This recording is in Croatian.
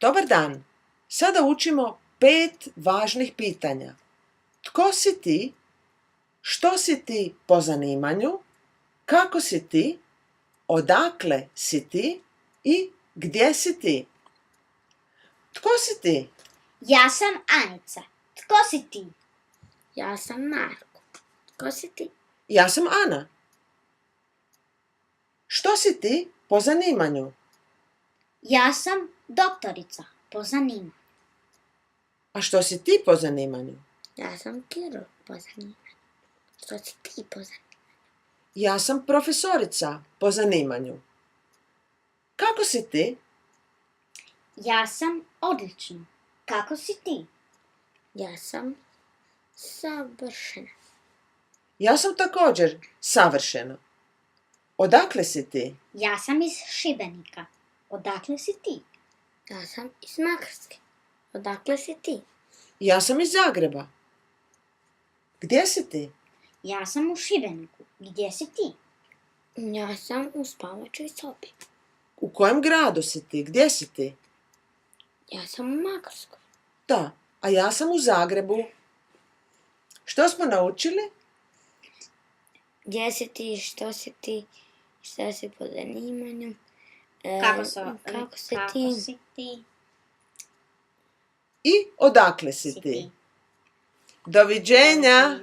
Dobar dan. Sada učimo 5 važnih pitanja. Tko si ti? Što si ti po zanimanju? Kako si ti? Odakle si ti? I gdje si ti? Tko si ti? Ja sam Anica. Tko si ti? Ja sam Marko. Tko si ti? Ja sam Ana. Što si ti po zanimanju? Ja sam doktorica po zanimanju. A što si ti po zanimanju? Ja sam kirurg po zanimanju. Što si ti po zanimanju? Ja sam profesorica po zanimanju. Kako si ti? Ja sam odlična. Kako si ti? Ja sam savršena. Ja sam također savršena. Odakle si ti? Ja sam iz Šibenika. Odakle si ti? Ja sam iz Makarske. Odakle si ti? Ja sam iz Zagreba. Gdje si ti? Ja sam u Šibeniku. Gdje si ti? Ja sam u spavačoj sobi. U kojem gradu si ti? Gdje si ti? Ja sam u Makarskoj. Da, a ja sam u Zagrebu. Što smo naučili? Gdje si ti, što si ti, što si po zanimanju, Kako si ti, I odakle si ti? Doviđenja!